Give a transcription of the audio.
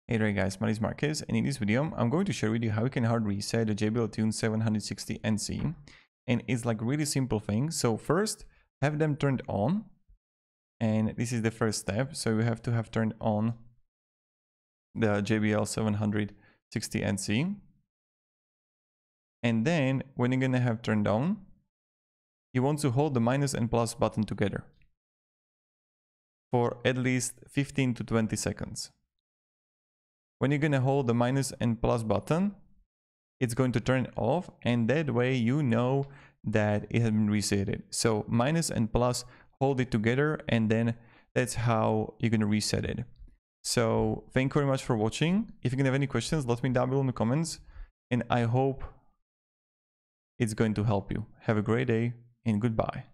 Hey there guys, my name is Marcus, and in this video I'm going to share with you how you can hard reset the JBL Tune 760 NC. And it's like really simple thing. So first, have them turned on, and this is the first step. So you have to have turned on the JBL 760 NC. And then when you're gonna have turned on, you want to hold the minus and plus button together for at least 15 to 20 seconds. When you're gonna hold the minus and plus button, it's going to turn off, and that way you know that it has been resetted. So minus and plus, hold it together, and then that's how you're gonna reset it. So thank you very much for watching. If you're gonna have any questions, let me down below in the comments, and I hope it's going to help you. Have a great day and goodbye.